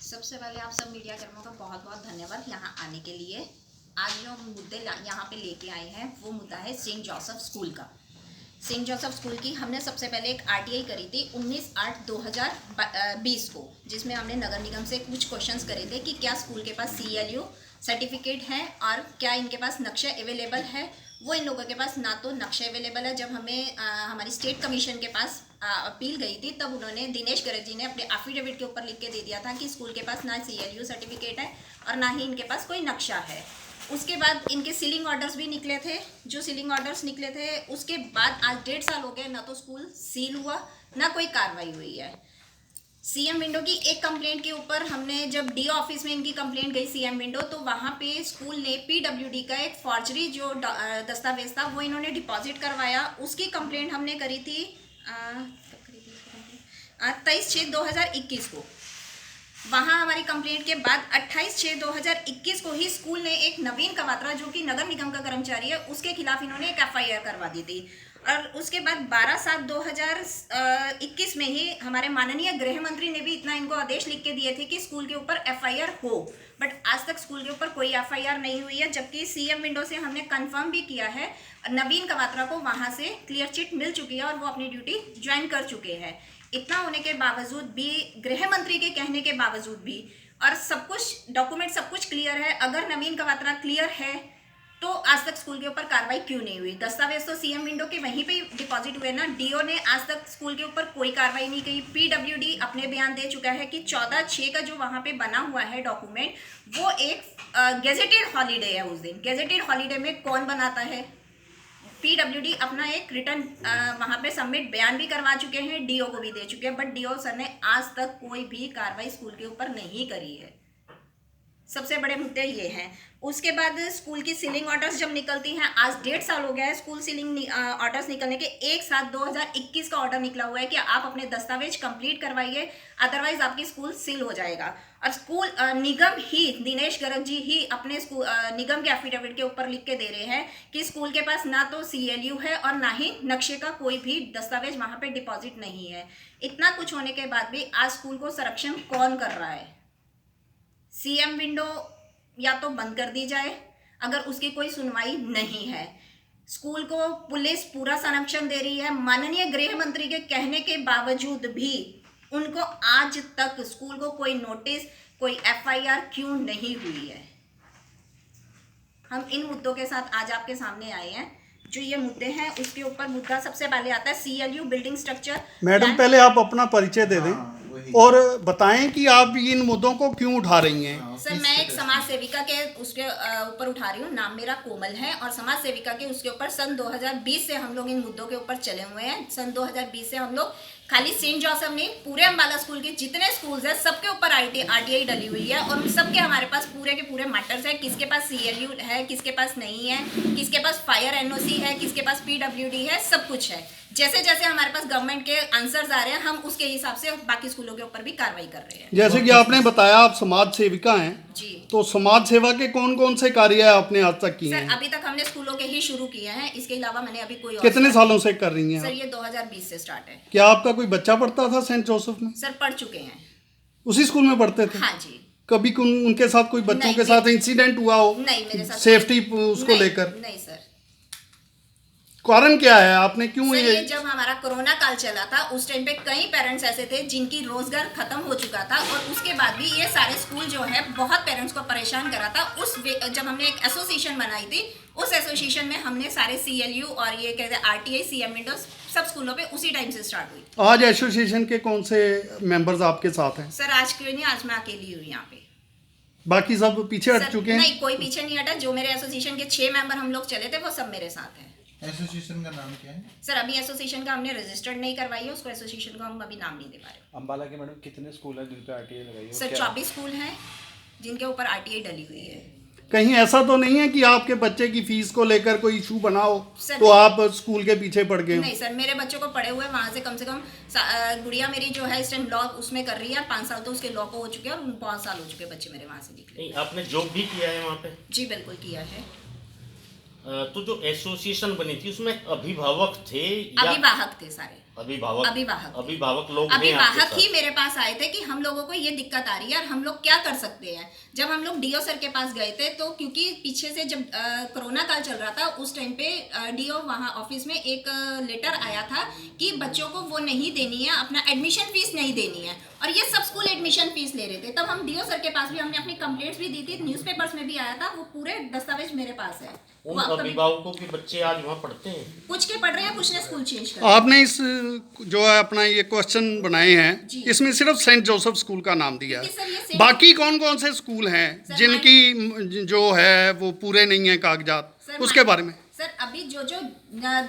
सबसे पहले आप सब मीडिया कर्मियों का बहुत बहुत धन्यवाद यहाँ आने के लिए। आज जो मुद्दे यहाँ पे लेके आए हैं वो मुद्दा है सेंट जोसेफ स्कूल का। सेंट जोसेफ स्कूल की हमने सबसे पहले एक आरटीआई करी थी 19/8/2020 को, जिसमें हमने नगर निगम से कुछ क्वेश्चंस करे थे कि क्या स्कूल के पास CLU सर्टिफिकेट है और क्या इनके पास नक्शा अवेलेबल है। वो इन लोगों के पास ना तो नक्शा अवेलेबल है। जब हमें हमारी स्टेट कमीशन के पास अपील गई थी तब उन्होंने दिनेश गर्ग जी ने अपने एफिडेविट के ऊपर लिख के दे दिया था कि स्कूल के पास ना CLU सर्टिफिकेट है और ना ही इनके पास कोई नक्शा है। उसके बाद इनके सीलिंग ऑर्डर्स भी निकले थे। जो सीलिंग ऑर्डर्स निकले थे उसके बाद आज 1.5 साल हो गए, ना तो स्कूल सील हुआ ना कोई कार्रवाई हुई है। CM विंडो की एक कंप्लेंट के ऊपर हमने जब DO ऑफिस में इनकी कंप्लेंट गई CM विंडो, तो वहाँ पे स्कूल ने PWD का एक फॉर्जरी जो दस्तावेज था वो इन्होंने डिपॉजिट करवाया। उसकी कंप्लेंट हमने करी थी 23/6/2021 को। वहाँ हमारी कंप्लेंट के बाद 28/6/2021 को ही स्कूल ने एक नवीन कवात्रा जो कि नगर निगम का कर्मचारी है उसके खिलाफ इन्होंने एक FIR करवा दी थी। और उसके बाद 12/7/2021 में ही हमारे माननीय गृह मंत्री ने भी इतना इनको आदेश लिख के दिए थे कि स्कूल के ऊपर FIR हो, बट आज तक स्कूल के ऊपर कोई FIR नहीं हुई है। जबकि CM विंडो से हमने कंफर्म भी किया है, नवीन कवात्रा को वहाँ से क्लियर चिट मिल चुकी है और वो अपनी ड्यूटी ज्वाइन कर चुके हैं। इतना होने के बावजूद भी, गृह मंत्री के कहने के बावजूद भी, और सब कुछ डॉक्यूमेंट सब कुछ क्लियर है, अगर नवीन कवात्रा क्लियर है तो आज तक स्कूल के ऊपर कार्रवाई क्यों नहीं हुई। दस्तावेज तो CM विंडो के वहीं पे डिपॉजिट हुए ना। DO ने आज तक स्कूल के ऊपर कोई कार्रवाई नहीं की। PWD अपने बयान दे चुका है कि 14/6 का जो वहाँ पे बना हुआ है डॉक्यूमेंट वो एक गेजेटेड हॉलीडे है। उस दिन गेजेटेड हॉलीडे में कौन बनाता है। PWD अपना एक रिटर्न वहाँ पे सबमिट बयान भी करवा चुके हैं, DO को भी दे चुके हैं, बट DO सर ने आज तक कोई भी कार्रवाई स्कूल के ऊपर नहीं करी है। सबसे बड़े मुद्दे ये हैं। उसके बाद स्कूल की सीलिंग ऑर्डर्स जब निकलती हैं, आज 1.5 साल हो गया है स्कूल सीलिंग ऑर्डर्स निकलने के। 1/7/2021 का ऑर्डर निकला हुआ है कि आप अपने दस्तावेज कंप्लीट करवाइए, अदरवाइज आपकी स्कूल सील हो जाएगा। और स्कूल निगम ही, दिनेश गर्ग जी ही अपने स्कूल निगम के एफिडेविट के ऊपर लिख के दे रहे हैं कि स्कूल के पास ना तो CLU है और ना ही नक्शे का कोई भी दस्तावेज वहाँ पे डिपॉजिट नहीं है। इतना कुछ होने के बाद भी आज स्कूल को संरक्षण कौन कर रहा है। CM विंडो या तो बंद कर दी जाए अगर उसकी कोई सुनवाई नहीं है। स्कूल को पुलिस पूरा संरक्षण दे रही है। माननीय गृह मंत्री के कहने के बावजूद भी उनको आज तक स्कूल को कोई नोटिस, कोई FIR क्यों नहीं हुई है। हम इन मुद्दों के साथ आज आपके सामने आए हैं। जो ये मुद्दे हैं उसके ऊपर मुद्दा सबसे पहले आता है CLU बिल्डिंग स्ट्रक्चर। मैडम पहले आप अपना परिचय दे दें और बताएं कि आप इन मुद्दों को क्यों उठा रही हैं। सर, मैं एक समाज सेविका के उसके ऊपर उठा रही हूँ। नाम मेरा कोमल है और समाज सेविका के उसके ऊपर सन 2020 से हम लोग इन मुद्दों के ऊपर चले हुए हैं। सन 2020 से हम लोग खाली सेंट जोसेफ नहीं, पूरे अम्बाला स्कूल के जितने स्कूल्स हैं सबके ऊपर RTI डली हुई है और उन सबके हमारे पास पूरे के पूरे मैटर्स है। किसके पास CLU है, किसके पास नहीं है, किसके पास फायर NOC है, किसके पास PWD है, सब कुछ है। जैसे जैसे हमारे पास गवर्नमेंट के आंसर्स आ रहे हैं हम उसके हिसाब से बाकी स्कूलों के ऊपर भी कार्रवाई कर रहे हैं। जैसे कि आपने बताया आप समाज सेविका हैं जी, तो समाज सेवा के कौन कौन से कार्य आपने आज तक किए सर हैं। अभी तक हमने स्कूलों के ही शुरू किए हैं, इसके अलावा मैंने अभी कोई और कितने सालों से कर रही हैं सर आप? ये 2020 से स्टार्ट है। क्या आपका कोई बच्चा पढ़ता था सेंट जोसेफ में? सर पढ़ चुके हैं। उसी स्कूल में पढ़ते थे? हाँ जी। कभी उनके साथ कोई बच्चों नहीं, के साथ इंसिडेंट हुआ हो नहीं, मेरे साथ सेफ्टी उसको नहीं, लेकर? नहीं सर। कारण क्या है, आपने क्यों सर, ये जब हमारा कोरोना काल चला था उस टाइम पे कई पेरेंट्स ऐसे थे जिनकी रोजगार खत्म हो चुका था और उसके बाद भी ये सारे स्कूल जो है बहुत पेरेंट्स को परेशान करा था। जब हमने एक एसोसिएशन बनाई थी उस एसोसिएशन में हमने सारे CLU और ये कहते हैं RTI CM विंडोज सब स्कूलों पे उसी टाइम से स्टार्ट हुई। आज एसोसिएशन के कौन से मेंबर्स आपके साथ हैं? सर आज क्यों नहीं, आज मैं अकेली हूँ यहाँ पे। बाकी सब पीछे हट चुके हैं? नहीं, कोई पीछे नहीं हटा। जो मेरे एसोसिएशन के 6 मेंबर हम लोग चले थे वो सब मेरे साथ हैं। एसोसिएशन का नाम क्या है? सर अभी एसोसिएशन का हमने रजिस्टर्ड नहीं करवाई है, उसको एसोसिएशन को हम अभी नाम नहीं दे पा रहे। अम्बाला के मैडम कितने स्कूल हैं जिन पे RTI लगाई है? सर 24 स्कूल हैं जिनके ऊपर RTI डली हुई है। कहीं ऐसा तो नहीं है कि आपके बच्चे की फीस को लेकर कोई इशू बना हो सर, तो आप स्कूल के पीछे पड़ गए हो? नहीं सर, मेरे बच्चों को पढ़े हुए वहाँ से कम गुड़िया मेरी जो है इस टाइम लॉ उसमें कर रही है। 5 साल तो उसके लॉ को हो चुके हैं और 5 साल हो चुके हैं बच्चे मेरे वहाँ से निकले। नहीं, आपने जॉब भी किया है वहाँ पे? जी बिल्कुल किया है। तो जो एसोसिएशन बनी थी उसमें अभिभावक थे या अभिभावक थे सारे। अभिभावक लोग हैं आपके अभिभावक ही साथ? मेरे पास आए थे कि हम लोगों को ये दिक्कत आ रही है और हम लोग क्या कर सकते हैं। जब हम लोग डीओ सर के पास गए थे तो क्योंकि पीछे से जब कोरोना काल चल रहा था उस टाइम पे डीओ वहाँ ऑफिस में एक लेटर आया था कि बच्चों को वो नहीं देनी है, अपना एडमिशन फीस नहीं देनी है और ये सब स्कूल एडमिशन फीस ले रहे थे। तब हम डीओ सर के पास भी हमने अपनी कंप्लेंट्स भी दी थी, न्यूज़पेपर्स में भी आया था, वो पूरे दस्तावेज मेरे पास है। उन अभिभावकों के बच्चे आज वहाँ पढ़ते हैं? कुछ के पढ़ रहे हैं, कुछ ने स्कूल चेंज कर आपने इस जो है अपना ये क्वेश्चन बनाए हैं जी। इसमें सिर्फ सेंट जोसेफ स्कूल का नाम दिया क्योंकि सर ये है, सेंट- बाकी कौन कौन से स्कूल हैं सर, जिनकी जो है वो पूरे नहीं है कागजात, सर, उसके बारे में? सर अभी जो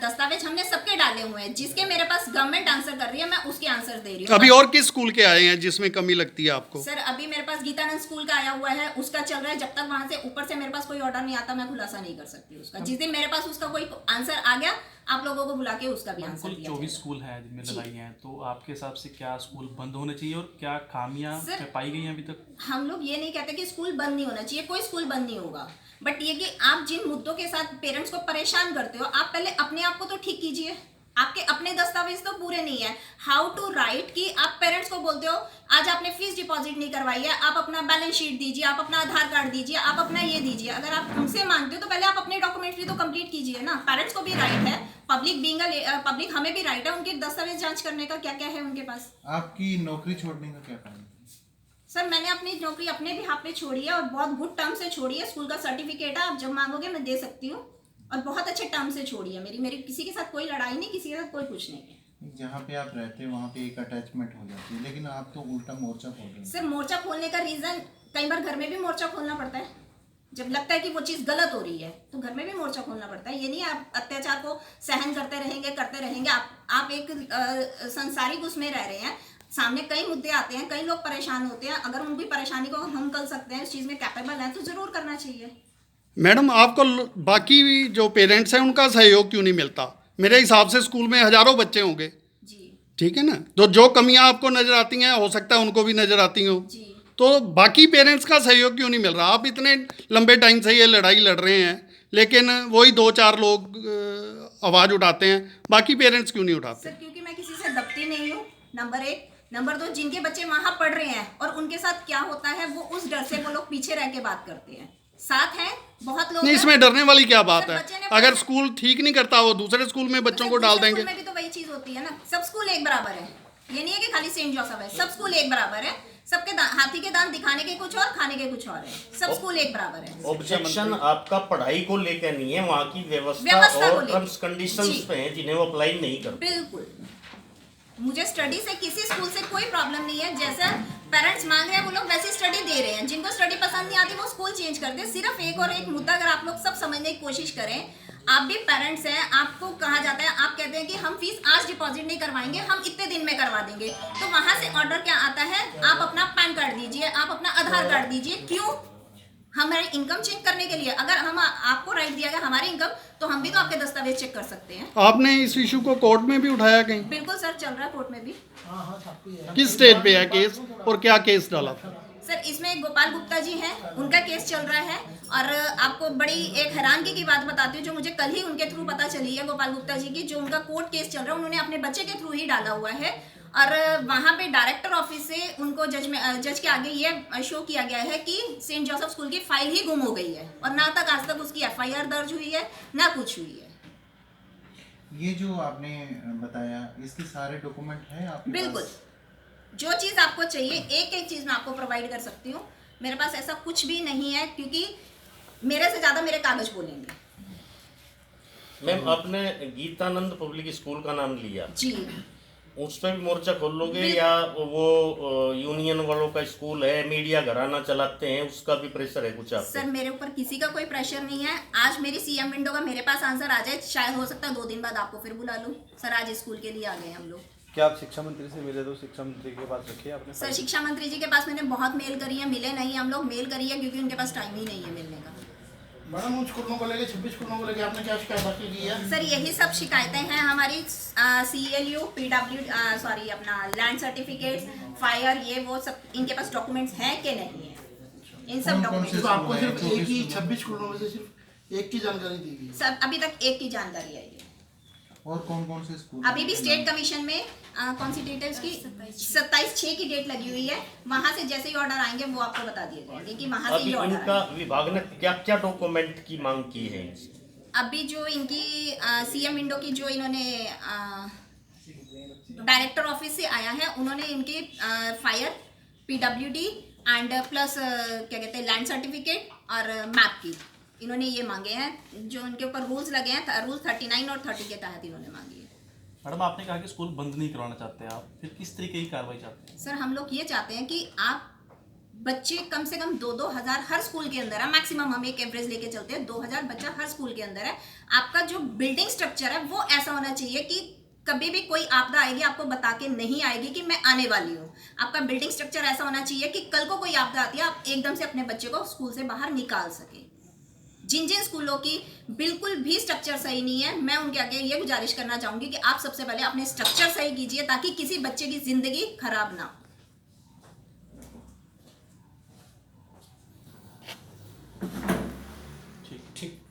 दस्तावेज हमने सबके डाले हुए हैं, जिसके मेरे पास गवर्नमेंट आंसर कर रही है मैं उसके आंसर दे रही हूँ। अभी और किस स्कूल के आए हैं जिसमें कमी लगती है आपको? सर अभी मेरे पास गीतानंद स्कूल का आया हुआ है, उसका चल रहा है। जब तक वहां से ऊपर से मेरे पास कोई ऑर्डर नहीं आता मैं खुलासा नहीं कर सकती उसका। जिस दिन मेरे पास उसका कोई आंसर आ गया आप लोगों को बुला के उसका भी आंसर कुल दिया 24 जाएगा। स्कूल हैं जिनमें लड़ाई हैं, तो आपके हिसाब से क्या स्कूल बंद होने चाहिए और क्या खामियां सर, पाई गई हैं अभी तक? हम लोग ये नहीं कहते कि स्कूल बंद नहीं होना चाहिए, कोई स्कूल बंद नहीं होगा, बट ये कि आप जिन मुद्दों के साथ पेरेंट्स को परेशान करते हो आप पहले अपने आप को तो ठीक कीजिए। आपके अपने दस्तावेज तो पूरे नहीं है। हाउ टू राइट कि आप पेरेंट्स को बोलते हो आज आपने फीस डिपॉजिट नहीं करवाई है, आप अपना बैलेंस शीट दीजिए, आप अपना आधार कार्ड दीजिए, आप अपना ये दीजिए। अगर आप हमसे मांगते हो तो पहले आप अपने डॉक्यूमेंट्स भी तो कंप्लीट कीजिए ना। पेरेंट्स को भी राइट है, पब्लिक बीइंग पब्लिक हमें भी राइट है उनके दस्तावेज जांच करने का। क्या क्या है उनके पास। आपकी नौकरी छोड़ने का क्या कारण है? सर मैंने अपनी नौकरी अपने भी हाथ पे छोड़ी है और बहुत गुड टर्म से छोड़ी है। स्कूल का सर्टिफिकेट है, आप जब मांगोगे मैं दे सकती हूँ और बहुत अच्छे टर्म से छोड़ी है। मेरी किसी के साथ कोई लड़ाई नहीं, किसी के साथ कोई कुछ नहीं है। जहाँ पे आप रहते हैं वहाँ पे एक अटैचमेंट हो जाती है, लेकिन आप तो उल्टा मोर्चा खोल रहे हैं। सर मोर्चा खोलने का रीजन कई बार घर में भी मोर्चा खोलना पड़ता है। जब लगता है कि वो चीज़ गलत हो रही है तो घर में भी मोर्चा खोलना पड़ता है। ये नहीं आप अत्याचार को सहन करते रहेंगे। आप एक संसारिक उसमें रह रहे हैं, सामने कई मुद्दे आते हैं, कई लोग परेशान होते हैं। अगर उनकी परेशानी को हम कर सकते हैं, इस चीज़ में कैपेबल हैं तो ज़रूर करना चाहिए। मैडम आपको बाकी जो पेरेंट्स हैं उनका सहयोग क्यों नहीं मिलता? मेरे हिसाब से स्कूल में हजारों बच्चे होंगे, जी ठीक है ना? तो जो कमियां आपको नजर आती हैं हो सकता है उनको भी नजर आती हो, जी। तो बाकी पेरेंट्स का सहयोग क्यों नहीं मिल रहा? आप इतने लंबे टाइम से ये लड़ाई लड़ रहे हैं लेकिन वही 2-4 लोग आवाज़ उठाते हैं, बाकी पेरेंट्स क्यों नहीं उठाते? सर क्योंकि मैं किसी से दबती नहीं हूँ, नंबर 1। नंबर 2, जिनके बच्चे वहाँ पढ़ रहे हैं और उनके साथ क्या होता है वो उस डर से वो लोग पीछे रह के बात करते हैं। साथ हैं बहुत लोग नहीं, हैं। इसमें डरने वाली क्या बात सर, है? बच्चे ने अगर पढ़ा- स्कूल ठीक नहीं करता वो दूसरे स्कूल में बच्चों को सर, डाल दूसरे देंगे। स्कूल में भी तो वही चीज होती है ना। सब स्कूल एक बराबर है, ये नहीं है कि खाली सेंट जोसेफ है। सब स्कूल एक बराबर है। सबके हाथी के दांत दिखाने के कुछ और, खाने के कुछ और है। सब स्कूल एक बराबर है। ऑब्जेक्शन आपका पढ़ाई को लेकर नहीं है, वहाँ की व्यवस्था व्यवस्था को और लेकर। टर्म्स कंडीशंस जी। पे हैं जिन्हें वो अप्लाई नहीं करते। बिल्कुल, मुझे स्टडी से किसी स्कूल से कोई प्रॉब्लम नहीं है। जैसा पेरेंट्स मांग रहे हैं वो लोग वैसी स्टडी दे रहे हैं। जिनको स्टडी पसंद नहीं आती वो स्कूल चेंज कर दे। सिर्फ एक और एक मुद्दा अगर आप लोग सब समझने की कोशिश करें, आप भी पेरेंट्स हैं, आपको कहा जाता है, आप कहते हैं कि हम फीस आज डिपॉजिट नहीं करवाएंगे, हम इतने दिन में करवा देंगे। तो वहां से ऑर्डर क्या आता है, आप अपना पैन कार्ड दीजिए, आप अपना आधार कार्ड दीजिए। क्यों? हमारी इनकम चेक करने के लिए। अगर हम आपको राइट दिया गया हमारी इनकम, तो हम भी तो आपके दस्तावेज चेक कर सकते हैं। आपने इस इशू को कोर्ट में भी उठाया कहीं? बिल्कुल सर, चल रहा है कोर्ट में भी। किस स्टेज पे है केस और क्या केस डाला था? सर इसमें गोपाल गुप्ता जी हैं, उनका केस चल रहा है। और आपको बड़ी एक हैरानगी की बात बताती हूँ जो मुझे कल ही उनके थ्रू पता चली है। गोपाल गुप्ता जी की जो उनका कोर्ट केस चल रहा है, उन्होंने अपने बच्चे के थ्रू ही डाला हुआ है। और वहाँ पे डायरेक्टर ऑफिस से उनको जज के आगे ये शो किया गया है कि सेंट जोसेफ स्कूल की फाइल ही गुम हो गई है और ना तक आज तक उसकी FIR दर्ज हुई है ना कुछ हुई है। ये जो आपने बताया इसके सारे डॉक्यूमेंट हैं आपके बिल्कुल, पास? जो चीज़ आपको चाहिए एक एक चीज़ मैं आपको प्रोवाइड कर सकती हूँ। मेरे पास ऐसा कुछ भी नहीं है क्योंकि मेरे से ज़्यादा मेरे कागज बोलेंगे। मैम आपने गीतानंद पब्लिक स्कूल का नाम लिया, जी उस पर भी मोर्चा खोल लोगे या वो यूनियन वालों का स्कूल है, मीडिया घराना चलाते हैं, उसका भी प्रेशर है कुछ आप पे? सर मेरे ऊपर किसी का कोई प्रेशर नहीं है। आज मेरी CM विंडो का मेरे पास आंसर आ जाए, शायद हो सकता है 2 दिन बाद आपको फिर बुला लूँ। सर आज स्कूल के लिए आ गए हम लोग। क्या आप शिक्षा मंत्री से मिले? तो शिक्षा मंत्री के पास रखिए आपने सर शिक्षा मंत्री जी के पास मैंने बहुत मेल करी है, मिले नहीं हम लोग। मेल करी है क्योंकि उनके पास टाइम ही नहीं है मिलने का। मैडम उन स्कूलों को लेके 26 स्कूलों को लेके आपने क्या शिकायत की है? सर यही सब शिकायतें हैं हमारी। CLU PW सॉरी अपना लैंड सर्टिफिकेट्स, फायर, ये वो सब इनके पास डॉक्यूमेंट्स हैं कि नहीं है। इन सब कौन-कौन डॉक्यूमेंट्स तो आपको सिर्फ छोटे एक ही स्कूल 26 स्कूलों में से सिर्फ एक की जानकारी दी गई है। सब अभी तक एक की जानकारी आई है। और कौन कौन से स्कूल अभी भी स्टेट कमीशन में कौन सी डेट है उसकी 27/6 की डेट लगी हुई है। वहां से जैसे ही ऑर्डर आएंगे वो आपको बता दिए जाएंगे कि वहां से अभी ही ऑर्डर इनका विभाग ने क्या क्या डॉक्यूमेंट की मांग की है इनसे? अभी जो इनकी सीएम विंडो की जो इन्होंने डायरेक्टर ऑफिस से आया है, उन्होंने इनके फायर पीडब्ल्यूडी एंड प्लस क्या कहते हैं लैंड सर्टिफिकेट और मैप की इन्होंने ये मांगे हैं। जो इनके ऊपर रूल्स लगे हैं, रूल 39 और 30 के तहत इन्होंने मांगी है। मैडम आपने कहा कि स्कूल बंद नहीं करवाना चाहते आप, फिर किस तरीके की कार्रवाई चाहते हैं? सर हम लोग ये चाहते हैं कि आप बच्चे कम से कम 2-2 हज़ार हर स्कूल के अंदर है, मैक्सिमम हम एक एवरेज लेके चलते हैं 2000 बच्चा हर स्कूल के अंदर है। आपका जो बिल्डिंग स्ट्रक्चर है वो ऐसा होना चाहिए कि कभी भी कोई आपदा आएगी आपको बता के नहीं आएगी कि मैं आने वाली हूँ। आपका बिल्डिंग स्ट्रक्चर ऐसा होना चाहिए कि कल को कोई आपदा आती है आप एकदम से अपने बच्चे को स्कूल से बाहर निकाल सके। जिन जिन स्कूलों की बिल्कुल भी स्ट्रक्चर सही नहीं है, मैं उनके आगे ये गुजारिश करना चाहूंगी कि आप सबसे पहले अपने स्ट्रक्चर सही कीजिए ताकि किसी बच्चे की जिंदगी खराब ना हो। ठीक।